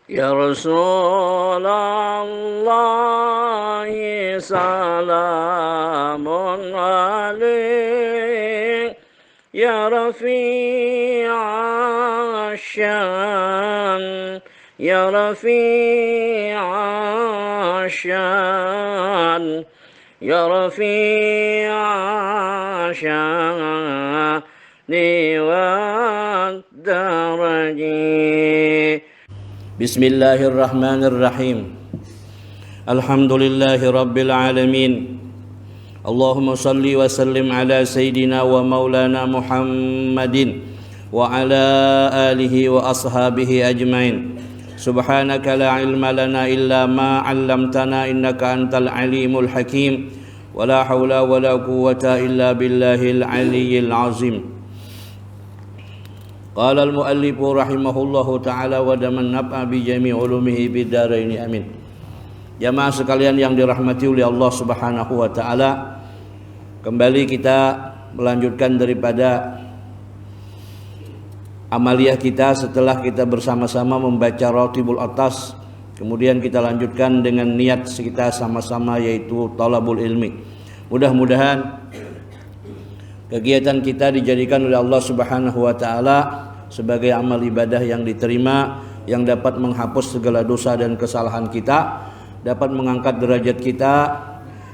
Ya Rasulullah salamun alaik Ya Rafi'a syan Ya Rafi'a syan Ya Rafi'a syani wa daraji Bismillahirrahmanirrahim. Alhamdulillahi rabbil alamin. Allahumma salli wa sallim ala sayyidina wa maulana Muhammadin wa ala alihi wa ashabihi ajmain. Subhanaka la ilma lana illa ma 'allamtana innaka antal alimul hakim. Wa la haula wa la quwwata illa billahil aliyyil azim. Qala al-muallifu rahimahullahu ta'ala wa daman naf'a bi jami' ulumihi bidaraini amin. Jamaah sekalian yang dirahmati oleh Allah Subhanahu wa taala, kembali kita melanjutkan daripada amaliyah kita setelah kita bersama-sama membaca Ratibul Atas. Kemudian kita lanjutkan dengan niat kita sama-sama, yaitu talabul ilmi. Mudah-mudahan kegiatan kita dijadikan oleh Allah Subhanahu wa taala sebagai amal ibadah yang diterima, yang dapat menghapus segala dosa dan kesalahan kita, dapat mengangkat derajat kita,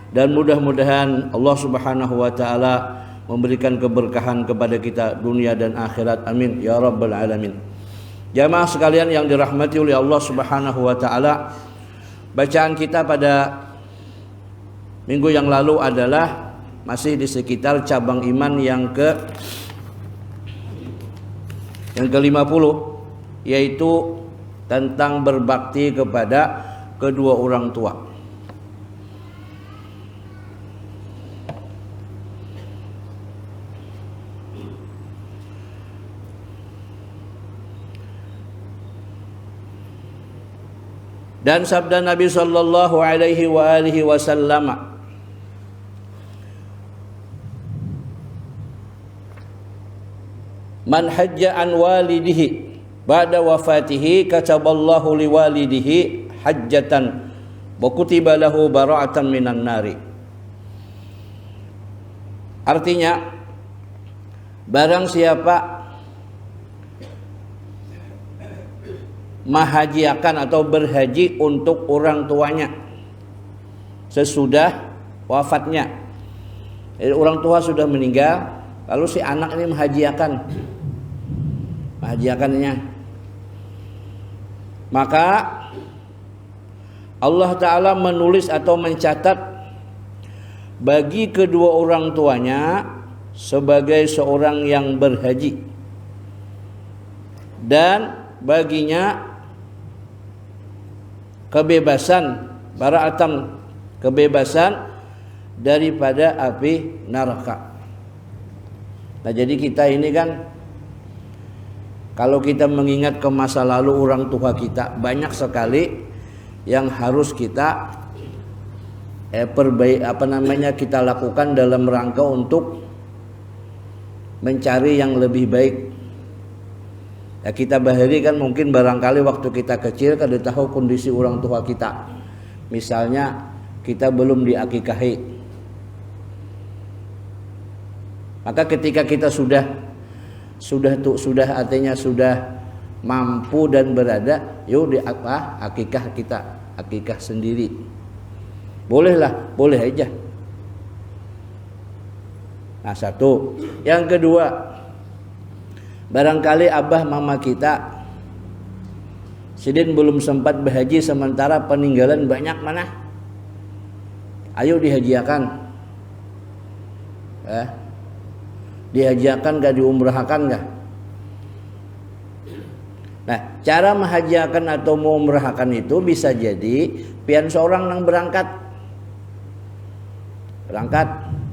dan mudah-mudahan Allah Subhanahu wa taala memberikan keberkahan kepada kita dunia dan akhirat. Amin ya rabbal alamin. Jamaah sekalian yang dirahmati oleh Allah Subhanahu wa taala, bacaan kita pada minggu yang lalu adalah masih di sekitar cabang iman yang ke-50, yaitu tentang berbakti kepada kedua orang tua. Dan sabda Nabi sallallahu alaihi wa alihi wasallam, man hajja an walidihi ba'da wafatihi kataballahu liwalidihi hajjatan wa kutiba lahu bara'atan minan nari. Artinya, barang siapa mahajiakan atau berhaji untuk orang tuanya sesudah wafatnya. Jadi orang tua sudah meninggal, lalu si anak ini mahajiakannya, maka Allah Ta'ala menulis atau mencatat bagi kedua orang tuanya sebagai seorang yang berhaji, dan baginya kebebasan, bara'atan, kebebasan daripada api neraka. Nah, jadi kita ini kan, kalau kita mengingat ke masa lalu orang tua kita, banyak sekali yang harus kita kita lakukan dalam rangka untuk mencari yang lebih baik. Ya, kita bahari kan mungkin barangkali waktu kita kecil kada tahu kondisi orang tua kita. Misalnya kita belum diakikahi. Maka ketika kita sudah artinya sudah mampu dan berada, yuk akikah kita, akikah sendiri. Bolehlah, boleh aja. Nah, satu. Yang kedua, barangkali abah mama kita sidin belum sempat berhaji sementara peninggalan banyak mana. Ayo dihajiakan. Dihajiakan gak, diumrahkan gak? Nah, cara menghajiakan atau mengumrahkan itu bisa jadi pian seorang yang berangkat,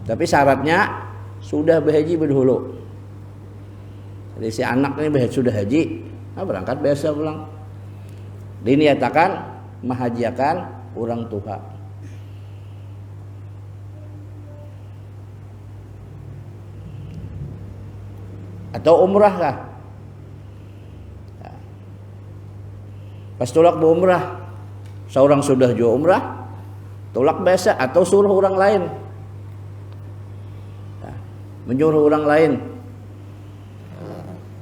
tapi syaratnya sudah berhaji berdahulu. Jadi si anak ini sudah haji, berangkat biasa pulang. Diniatakan menghajiakan orang tua. Atau umrah kah? Pas tolak berumrah, seorang sudah juga umrah, tolak biasa atau suruh orang lain. Nah, menyuruh orang lain.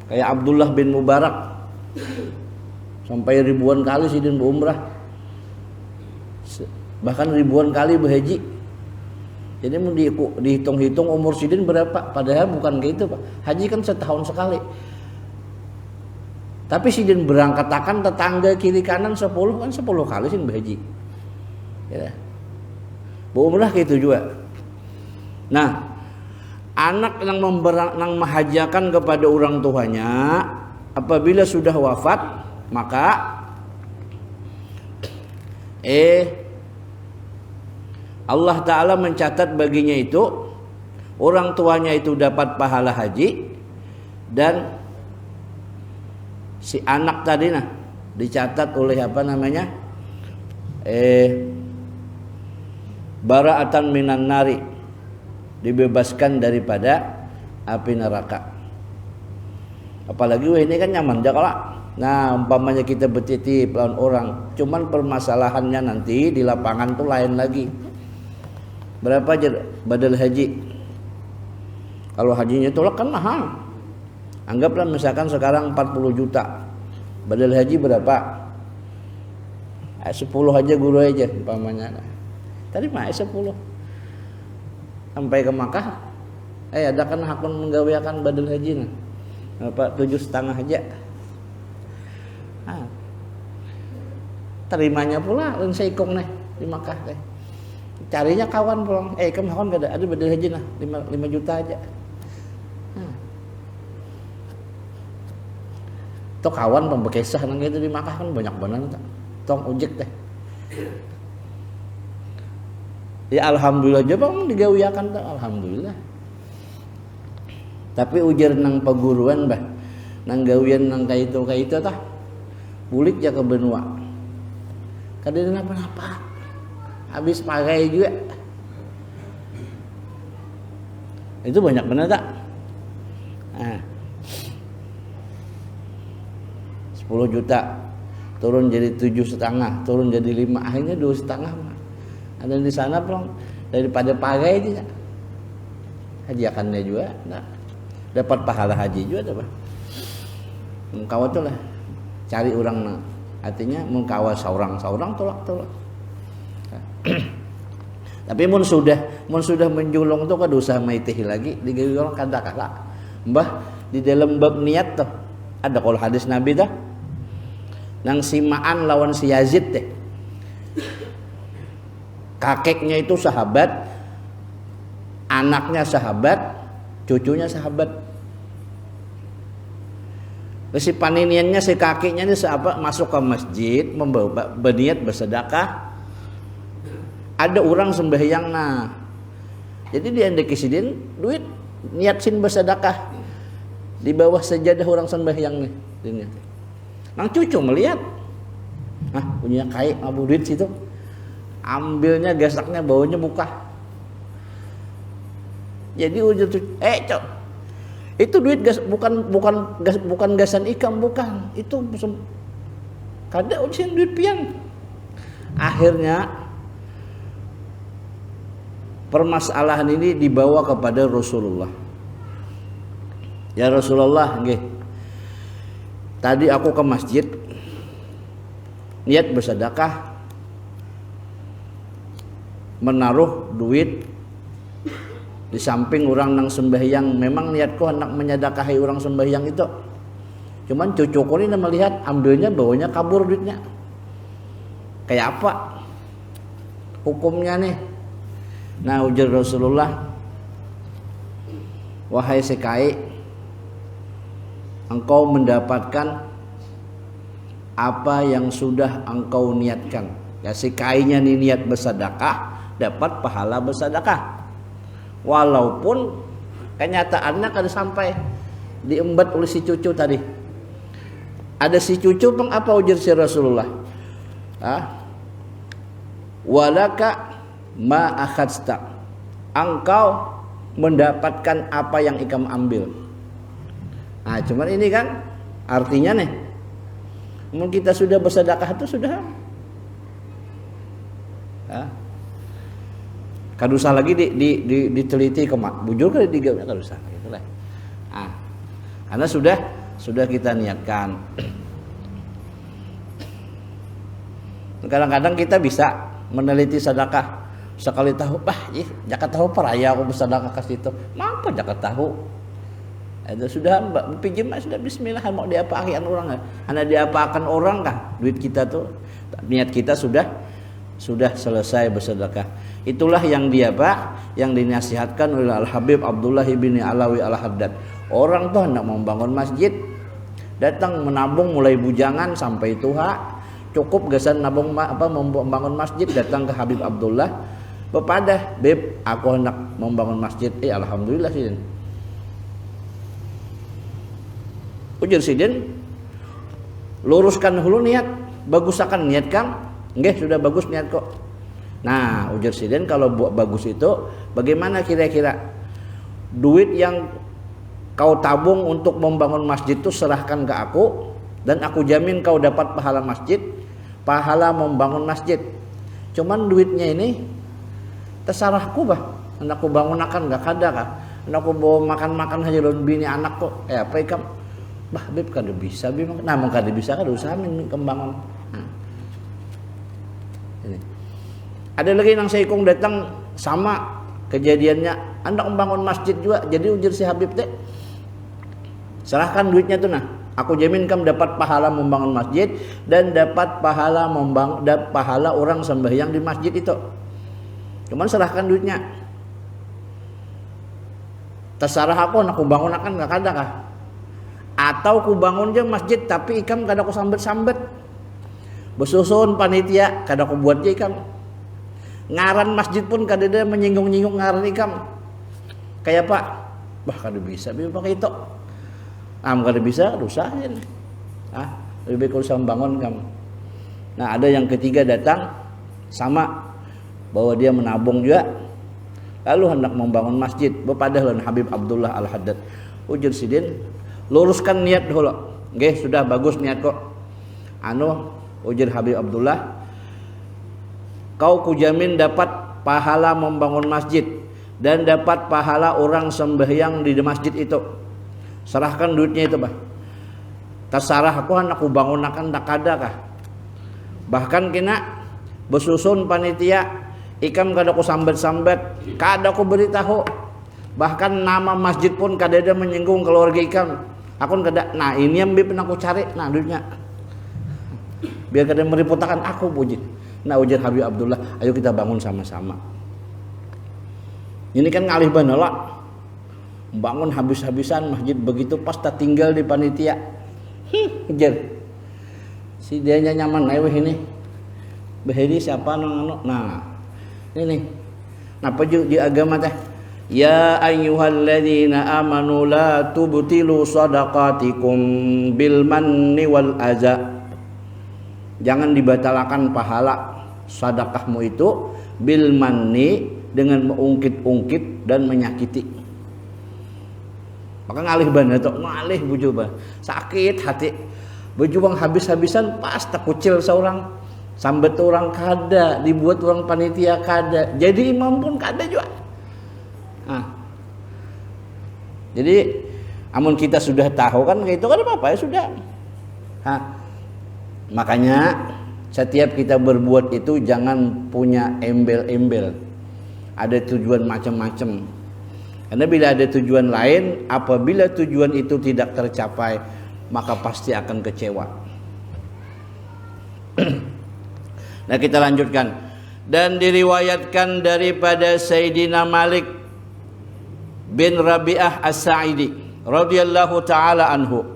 Kayak Abdullah bin Mubarak. Sampai ribuan kali sidin berumrah. Bahkan ribuan kali berhaji. Jadi mau dihitung-hitung umur sidin berapa? Padahal bukan gitu, Pak. Haji kan setahun sekali. Tapi sidin berangkatakan tetangga kiri kanan 10 kan 10 kali sidin berhaji. Ya. Berumrah gitu juga. Nah, anak yang menghajakan kepada orang tuanya apabila sudah wafat, maka Allah Ta'ala mencatat baginya itu, orang tuanya itu dapat pahala haji, dan si anak tadi dicatat oleh bara'atan minan nari, dibebaskan daripada api neraka. Apalagi ini kan nyaman jakala. Nah, umpamanya kita bertitip lawan orang, cuman permasalahannya nanti di lapangan tuh lain lagi. Berapa aja badal haji? Kalau hajinya tolak kan mahal. Anggaplah misalkan sekarang 40 juta. Badal haji berapa? 10 aja guru aja umpamanya. Tadi mah 10. Sampai ke Makkah, ada kan hakun menggaweakan badal haji nah. Apa 7,5 aja. Terimanya pula lain seikong nih di Makkah teh. Carinya kawan pulang, kawan gak ada badal haji nah 5 juta aja. Tok kawan pembekesah nang gitu di Makkah kan banyak banget tong ojek teh. Ya alhamdulillah aja bang digawiakan tuh, alhamdulillah. Tapi ujar nang paguruan bah, nang gawian nang kayak itu tah, bulik ya ke benua. Kadang apa-apa, habis pakai juga. Itu banyak benar tak? 10 juta turun jadi 7,5, turun jadi 5, akhirnya 2,5. Ada di sana pulang daripada pakai itu hajiakannya juga dapat pahala haji juga dapat. Mengkawat tuh lah cari orang artinya mengkawat seorang tolak. Tapi mun sudah menjulung tuh kan dosa maitih lagi digawe orang kada-kada. Mbah di dalam bab niat tuh ada kalau hadis Nabi dah nang simaan lawan si Yazid teh. Kakeknya itu sahabat, anaknya sahabat, cucunya sahabat. Si paniniannya si kakeknya ini sahabat masuk ke masjid membawa berniat bersedekah. Ada orang sembahyang nah. Jadi dia ndek sidin duit niat sin bersedekah. Di bawah sajadah orang sembahyang nih. Nang cucu melihat. Punya kai abu duit situ. Ambilnya gasaknya baunya muka. Jadi ujung cok. Itu duit gas bukan gasan ikan bukan. Itu kada ujian duit pian. Akhirnya permasalahan ini dibawa kepada Rasulullah. Ya Rasulullah, nggih. Tadi aku ke masjid niat bersedekah menaruh duit di samping orang nang sembahyang. Memang niatku hendak menyedekahi orang sembahyang itu. Cuman cucuku ini melihat ambilnya bawanya kabur duitnya. Kayak apa hukumnya nih? Nah ujar Rasulullah, wahai sekai, engkau mendapatkan apa yang sudah engkau niatkan. Ya sekainya nih niat bersedekah dapat pahala bersedekah. Walaupun kenyataannya kada sampai diembat oleh si cucu tadi. Ada si cucu pun apa ujar si Rasulullah? Walaka ma akhadsta. Engkau mendapatkan apa yang ikam ambil. Cuman ini kan artinya nih Namun kita sudah bersedekah itu sudah. Kadusa lagi diteliti kemak bujur kali digawe kadusa gitu lah. Karena sudah kita niatkan. Kadang-kadang kita bisa meneliti sedekah sekali tahu, jakat tahu peraya aku bersedekah ke situ. Mampu jakat tahu. Itu sudah pinjam sudah bismillah mau diapakan orang. Anda diapakan orang kah? Duit kita tuh niat kita sudah selesai bersedekah. Itulah yang yang dinasihatkan oleh Al Habib Abdullah bin Alawi Al Haddad. Orang tuh hendak membangun masjid, datang menabung mulai bujangan sampai tua, cukup gasan nabung membangun masjid, datang ke Habib Abdullah, bepadah, Beb, aku hendak membangun masjid. Alhamdulillah sidin. Ujar sidin, luruskan dulu niat, bagusakan niat Kang. Nggih, sudah bagus niat kok. Nah, ujar sidin, kalau buat bagus itu bagaimana kira-kira duit yang kau tabung untuk membangun masjid itu serahkan ke aku dan aku jamin kau dapat pahala masjid, pahala membangun masjid. Cuman duitnya ini terserahku bah. Anakku bangun akan enggak kada kah? Anakku bawa makan-makan aja lon bini anak kok. Apa ikam? Bah, Beb kada bisa, Beb. Nah, mung kada bisa kada usaha min kembangun. Ada lagi yang seikung datang sama kejadiannya, Anda membangun masjid juga. Jadi ujar si Habib teh, serahkan duitnya tuh nah, aku jamin kamu dapat pahala membangun masjid dan dapat pahala pahala orang sembahyang di masjid itu. Cuman serahkan duitnya. Terserah aku bangun akan nggak ada kah? Atau ku bangun aja masjid tapi ikam kada aku sambet-sambet. Besusun panitia kada aku buat aja ikam. Ngaran masjid pun kadang menyinggung-nyinggung ngaran ikam. Kayak Pak, bah kada bisa biar pakai itu. Kada bisa, usahain. Lebih baik usaha bangun kamu. Nah, ada yang ketiga datang sama bahwa dia menabung juga. Lalu hendak membangun masjid. Bepadah lan Habib Abdullah Al Haddad. Ujar sidin, luruskan niat dulu. Nggih, sudah bagus niat kok. Ujar Habib Abdullah, kau kujamin dapat pahala membangun masjid dan dapat pahala orang sembahyang di masjid itu. Serahkan duitnya itu bah. Terserah aku anakku bangun akan tak ada kah? Bahkan kena besusun panitia, ikam kada aku sambat-sambat, kada aku beritahu. Bahkan nama masjid pun kada ada menyinggung keluarga ikam. Aku kada. Nah, ini yang pernah aku cari. Nah, duitnya. Biar kada merepotkan aku puji. Nah, ujar Habib Abdullah, ayo kita bangun sama-sama. Ini kan ngalih banala. Bangun habis-habisan masjid begitu pas tak tinggal di panitia. Ujar. Si dianya nyaman ayo ini. Beheri siapa nang nah. Ini. Napa di agama teh? Ya ayyuhalladzina amanu la tubtilu shadaqatikum bil manni wal adza. Jangan dibatalkan pahala sedekahmu itu bil manni dengan mengungkit-ungkit dan menyakiti. Maka ngalih banget tuh, ngalih buju bah. Sakit hati. Buju bang habis-habisan pas tak kucil seorang sambet orang kada, dibuat orang panitia kada. Jadi imam pun kada juga. Jadi amun kita sudah tahu kan itu kan apa-apa ya sudah. Makanya setiap kita berbuat itu jangan punya embel-embel. Ada tujuan macam-macam. Karena bila ada tujuan lain, apabila tujuan itu tidak tercapai, maka pasti akan kecewa. Nah, kita lanjutkan. Dan diriwayatkan daripada Sayyidina Malik bin Rabi'ah As-Sa'idi radhiyallahu taala anhu,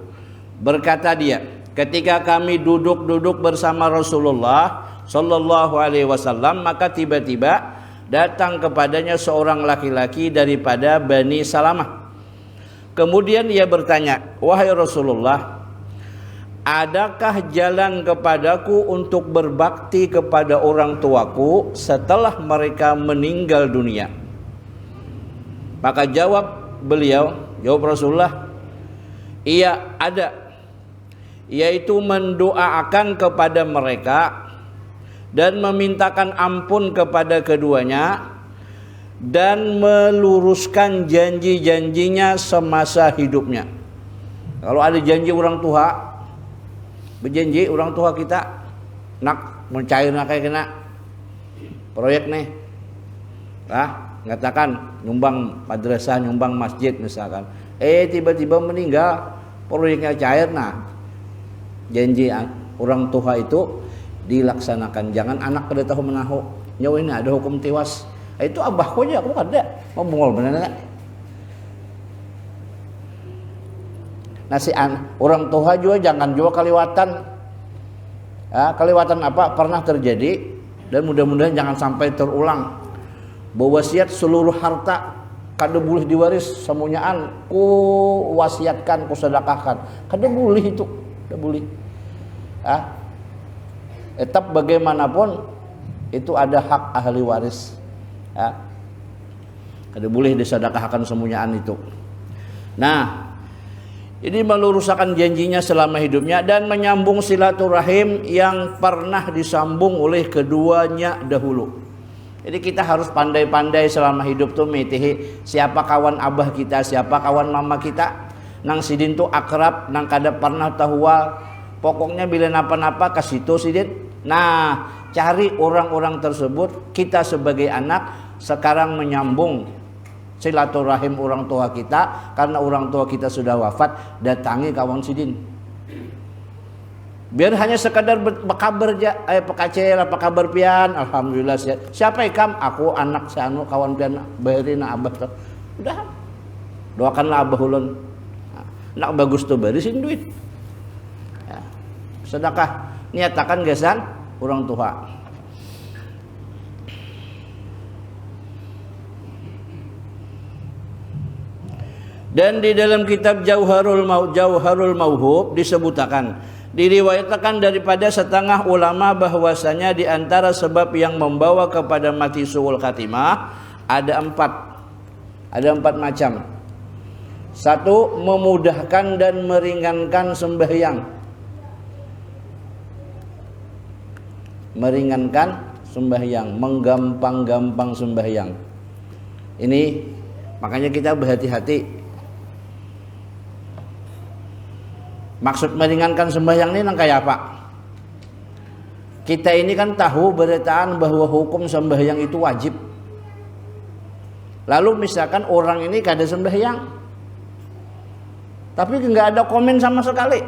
berkata dia, ketika kami duduk-duduk bersama Rasulullah sallallahu alaihi wasallam, maka tiba-tiba datang kepadanya seorang laki-laki daripada Bani Salamah. Kemudian ia bertanya, wahai Rasulullah, adakah jalan kepadaku untuk berbakti kepada orang tuaku setelah mereka meninggal dunia? Maka jawab Rasulullah, iya ada. yaitu mendoakan kepada mereka dan memintakan ampun kepada keduanya dan meluruskan janji-janjinya semasa hidupnya. Kalau ada janji orang tua, berjanji orang tua kita nak mencairna kayak kena proyek nih, ngatakan nyumbang madrasah, nyumbang masjid misalkan, tiba-tiba meninggal, proyeknya cair. Nah, janji orang tua itu dilaksanakan. Jangan anak pada tahu menahu nyawa ini ada hukum tewas. Itu abahku aja, aku ada ngomong bener. Nah, orang tua juga jangan juga kaliwatan. Kaliwatan apa pernah terjadi dan mudah-mudahan jangan sampai terulang. Bewasiat seluruh harta kada boleh diwaris semuanyaan ku wasiatkan, ku sedekahkan. Kada boleh itu, kada boleh. Etap bagaimanapun itu ada hak ahli waris. Kada boleh disedekahkan semuanyaan itu. Nah, ini meluruskan janjinya selama hidupnya dan menyambung silaturahim yang pernah disambung oleh keduanya dahulu. Jadi kita harus pandai-pandai selama hidup tuh metihi siapa kawan abah kita, siapa kawan mama kita. Nang sidin tuh akrab, nang kada pernah tahual. Pokoknya bila napa-napa ke situ sidin. Nah, cari orang-orang tersebut. Kita sebagai anak sekarang menyambung silaturahim orang tua kita, karena orang tua kita sudah wafat, datangi kawan sidin. Biar hanya sekadar berkabar aja, pekacel apa kabar pian, alhamdulillah siapa ikam, aku anak sanu kawan pian bayarin abah tuh. Udah. Doakanlah abah ulun. Nak bagus tuh barisin duit. Ya. Sedekah niatakan gesan orang tua. Dan di dalam kitab Jauharul Mauhub disebutkan, diriwayatkan daripada setengah ulama bahwasanya di antara sebab yang membawa kepada mati suul khatimah ada empat macam. Satu, memudahkan dan meringankan sembahyang. Meringankan sembahyang, menggampang-gampang sembahyang. Ini makanya kita berhati-hati. Maksud meringankan sembahyang ini nang kayak apa? Kita ini kan tahu beritaan bahwa hukum sembahyang itu wajib. Lalu misalkan orang ini kada sembahyang, tapi nggak ada komen sama sekali.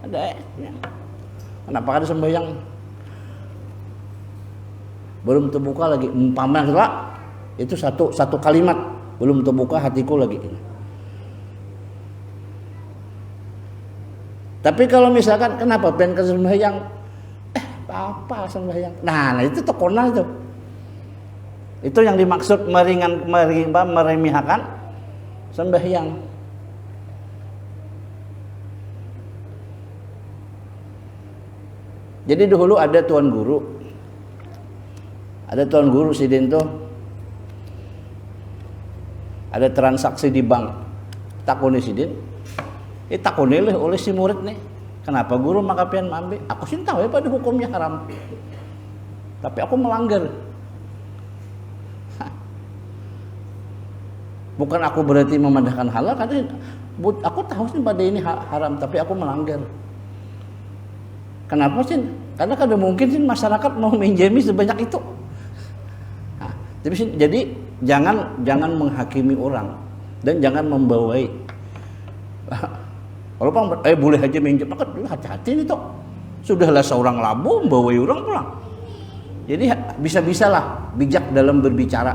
Ada ya. Kenapa kada sembahyang? Belum terbuka lagi. Umpamanya itu satu kalimat belum terbuka hatiku lagi. Tapi kalau misalkan kenapa pengen ke sembahyang? Apa sembahyang? Nah itu tekona itu. Itu yang dimaksud meremehkan sembahyang. Jadi dahulu ada tuan guru. Ada tuan guru sidin tuh. Ada transaksi di bank. Takuni sidin. Takuni oleh si murid nih. Kenapa guru maka pian mambe? Aku sih tahu ya pada hukumnya haram. Tapi aku melanggar. Bukan aku berarti memandangkan halal, karena aku tahu sih pada ini haram, tapi aku melanggar. Kenapa sih? Karena kada mungkin sih masyarakat mau menjemi sebanyak itu. Nah, jadi jangan menghakimi orang dan jangan membawai. Kalau boleh aja minjem, maka hati-hati nih toh. Sudahlah seorang labu membawai orang pulang. Jadi bisa-bisalah bijak dalam berbicara.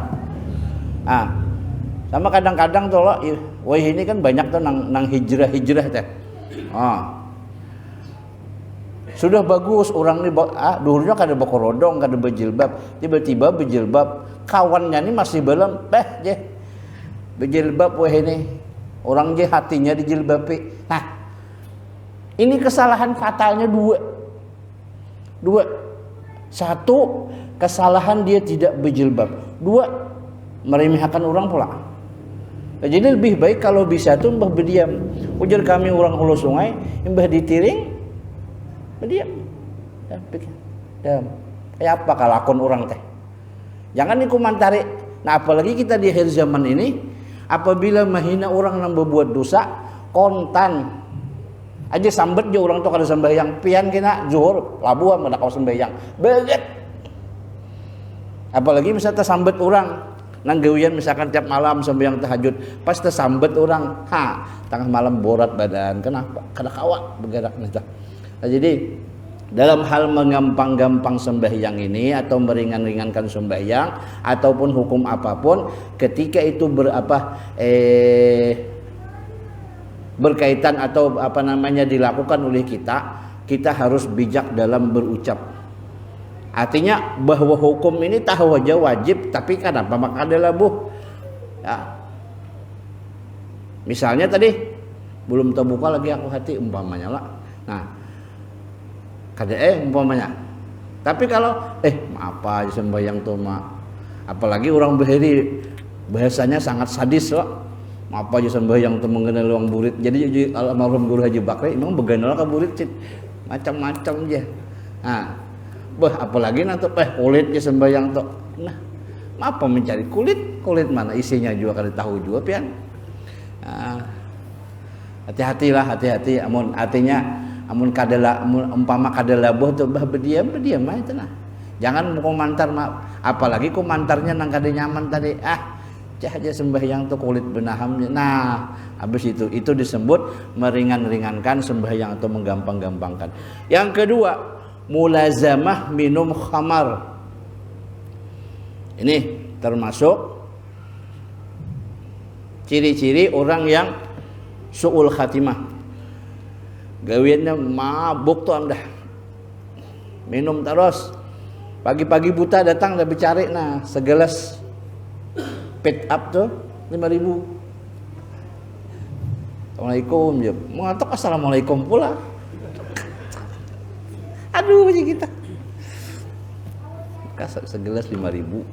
Sama kadang-kadang tuh loh, wah ini kan banyak tuh nang hijrah teh. Sudah bagus orang ini dulunya kada bakorodong, kada berjilbab, tiba-tiba berjilbab, kawannya ini masih belum berjilbab wah ini. Orang je hatinya dijilbabi. Nah, ini kesalahan fatalnya dua. Satu, kesalahan dia tidak berjilbab. Dua, meremehkan orang pula. Jadi lebih baik kalau bisa tuh berdiam. Ujar kami orang hulu sungai, imbah ditiring, diam. Ya, pikir. Kayak apa kalakon orang teh? Jangan dikomantari. Nah, apalagi kita di akhir zaman ini, apabila menghina orang yang berbuat dosa, kontan. Aja sambet je orang tuh kada sembahyang, pian kena zuhur, labuan kada kau sembahyang. Beget. Apalagi misalnya tersambet orang nang gawian misalkan tiap malam sembahyang tahajud, pas tersambet orang, tengah malam borat badan, kenapa? Kada kawa bergerak nah. Jadi dalam hal menggampang-gampang sembahyang ini atau meringan-ringankan sembahyang ataupun hukum apapun, ketika itu berkaitan atau dilakukan oleh kita harus bijak dalam berucap. Artinya bahwa hukum ini tahu aja wajib, tapi kenapa maka adalah ya. Misalnya tadi belum terbuka lagi aku hati umpamanya lah. Nah, kada umpamanya. Tapi kalau apa aja sembahyang tuh apalagi orang Beheri bahasanya sangat sadis loh. Apa aja sembahyang tuh mengenal uang burit. Jadi almarhum Guru Haji Bakri memang beganal ka burit macam-macam aja. Nah, apalagi nanti kulitnya sembahyang tuh. Nah, apa mencari kulit mana isinya juga kada tahu juga pian. Nah, hati-hati amun kadala umpama kadala boh tuh berdiam aja nah. Jangan komentar apalagi komentarnya nang kada nyaman tadi. Aja sembahyang tuh kulit benahamnya. Nah, habis itu disebut meringan-ringankan sembahyang atau menggampang-gampangkan. Yang kedua, mulazamah minum khamar. Ini termasuk ciri-ciri orang yang su'ul khatimah. Gawiannya mabuk tuh anda, minum terus, pagi-pagi buta datang udah bicari segelas pick up tuh 5.000. Assalamualaikum, mau ngatok assalamualaikum pula. Aduh aja kita kasar segelas 5.000.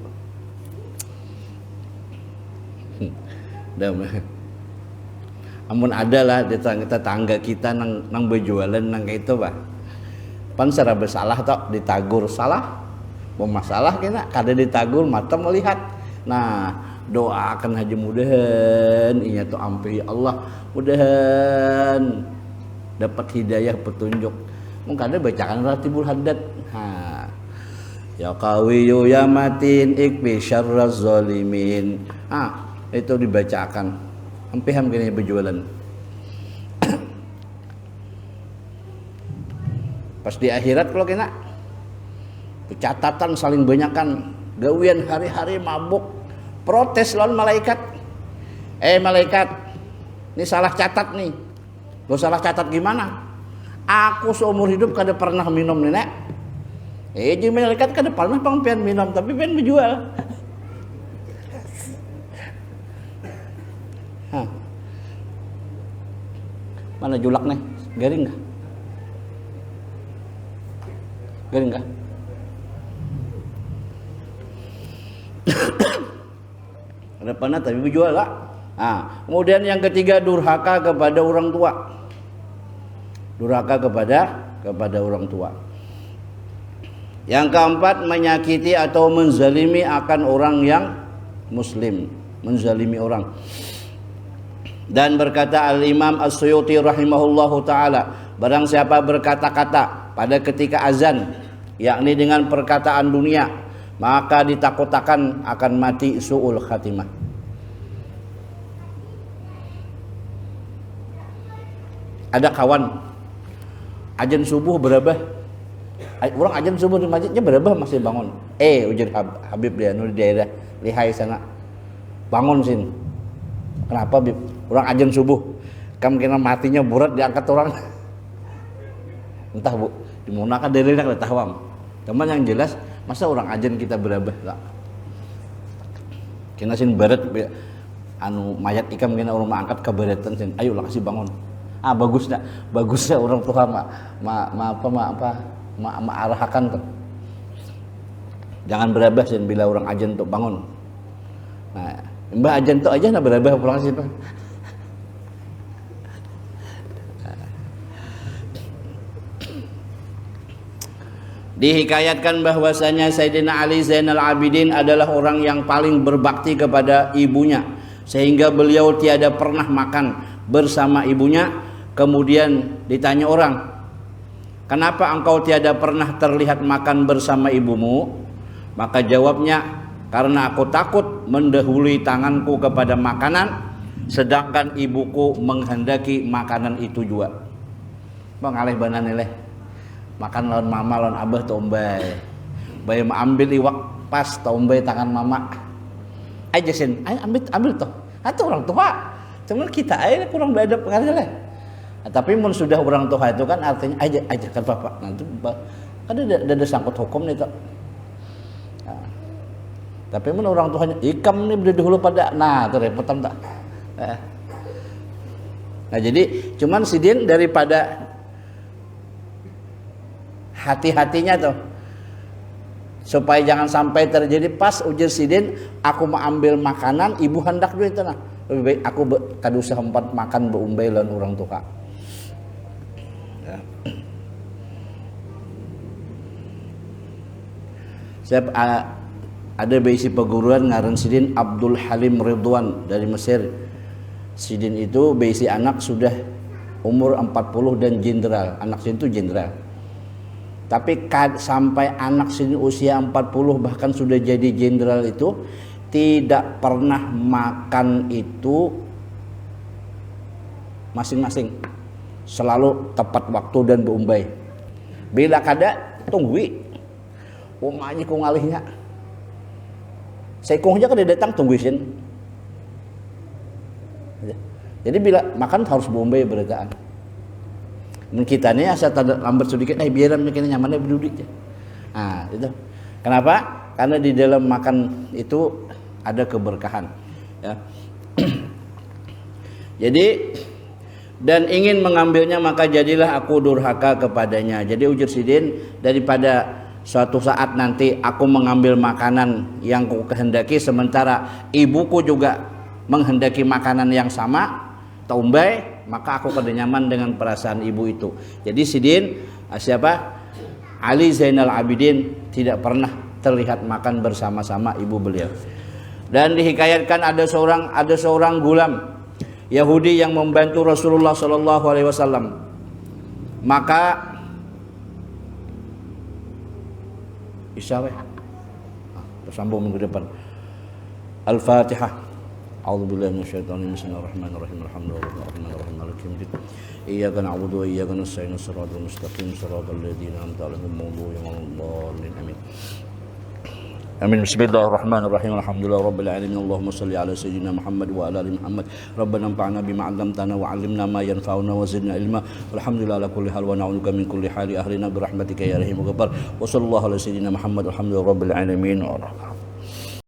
Amun ada lah tetangga kita nang berjualan nang kayak itu bah. Pan secara bersalah tok ditagur salah. Masalah kena kada ditagur mata melihat. Nah, doakan haji mudahan inya tuh ampun ya Allah, mudahan dapat hidayah petunjuk. Mungkin ada bacakan Ratibul Haddad. Ya qawiyu ya matin ikbi syarraz zalimin. Itu dibacakan. Hampir gini berjualan. Pas di akhirat kalau kena catatan saling banyakan, gawian hari-hari mabuk, protes lawan malaikat. Malaikat, ini salah catat nih. Lo salah catat gimana? Aku seumur hidup kada pernah minum nenek. Jadi malaikat kada pernah pangpian minum, tapi pengen menjual. Mana julak nih? Garing nggak? Garing nggak? Ada panah tapi menjual lah. Kemudian yang ketiga durhaka kepada orang tua. Durhaka kepada orang tua. Yang keempat menyakiti atau menzalimi akan orang yang muslim, menzalimi orang. Dan berkata Al-Imam As-Suyuti rahimahullahu ta'ala, barang siapa berkata-kata pada ketika azan, yakni dengan perkataan dunia, maka ditakutakan akan mati su'ul khatimah. Ada kawan azan subuh berabah, orang azan subuh di masjidnya berabah masih bangun. Ujar Habib dia di daerah Lihai sana, bangun sin. Kenapa Bib? Orang azan subuh, kamu kena matinya berat diangkat orang. Entah bu, dimunakan dari nak tahu. Teman yang jelas, masa orang azan kita berabah lah. Kena sin berat, mayat ikam kena orang angkat ke beratan sin. Ayo lah kasih bangun. Bagusnya orang tua arahkan tuh. Jangan berabah sin bila orang azan tuh bangun. Nah, mbak ajan tuh aja nak berabah pulang sih pak. Dihikayatkan bahwasanya Sayyidina Ali Zainal Abidin adalah orang yang paling berbakti kepada ibunya, sehingga beliau tiada pernah makan bersama ibunya. Kemudian ditanya orang, kenapa engkau tiada pernah terlihat makan bersama ibumu? Maka jawabnya, karena aku takut mendahului tanganku kepada makanan, sedangkan ibuku menghendaki makanan itu juga. Bang alih banan nilai makan lawan mama lawan abah tombay, bayi ambil iwak pas tombay tangan mama aja sin, ambil toh, itu orang tua, cuman kita aja kurang beradab kali lah. Tapi mun sudah orang tua itu kan artinya aja kan bapak, nanti kan ada sangkut hukum nih toh. Nah, tapi mun orang tuanya ikam nih beli dahulu pada, nah itu repotan tak. Nah jadi cuman sidin daripada hati-hatinya tuh supaya jangan sampai terjadi pas ujar sidin aku mau ambil makanan ibu hendak dulu itu nah lebih baik aku kadusa sempat makan beumbai lawan orang tua ya. Saya ada bisi peguruan ngaran sidin Abdul Halim Ridwan dari Mesir. Sidin itu bisi anak sudah umur 40 dan jenderal, anak sidin itu jenderal. Tapi sampai anak sini usia 40 bahkan sudah jadi jenderal itu tidak pernah makan itu masing-masing, selalu tepat waktu dan beumbai. Bila kada tunggui, umanya ku ngalihnya. Sekongnya kada datang tungguisin. Jadi bila makan harus beumbai berataan. Kita nih asal lambat sedikit, biar mikirnya nyamannya berduduk. Nah itu kenapa? Karena di dalam makan itu ada keberkahan ya. Jadi dan ingin mengambilnya maka jadilah aku durhaka kepadanya. Jadi ujar sidin, daripada suatu saat nanti aku mengambil makanan yang ku kehendaki sementara ibuku juga menghendaki makanan yang sama taumbai, maka aku kada nyaman dengan perasaan ibu itu. Jadi sidin siapa? Ali Zainal Abidin tidak pernah terlihat makan bersama-sama ibu beliau. Dan dihikayatkan ada seorang gulam Yahudi yang membantu Rasulullah sallallahu alaihi wasallam. Maka isyawe tersambung minggu depan. Al-Fatihah. A'udzubillahi minasyaitonir rajim. Bismillahirrahmanirrahim. Alhamdulillahirrahmanirrahim. Maliki yaumiddin. Iyyaka na'budu wa iyyaka nasta'in. Shiratal mustaqim. Shiratal ladzina an'amta 'alaihim ghairil maghdubi 'alaihim. Amin. Amin. Bismillahirrahmanirrahim. Alhamdulillahirabbil alamin. Allahumma shalli ala sayyidina Muhammad wa ala ali Muhammad. Rabbana anfa'na bima 'allamtana wa 'allimna ma yanfa'una wa zidna ilma. Alhamdulillah ala kulli hal wa na'udzuka min kulli hali ahlina bi rahmatika ya arhamar rahimin. Wa sallallahu ala sayyidina Muhammad. Alhamdulillahirabbil alamin.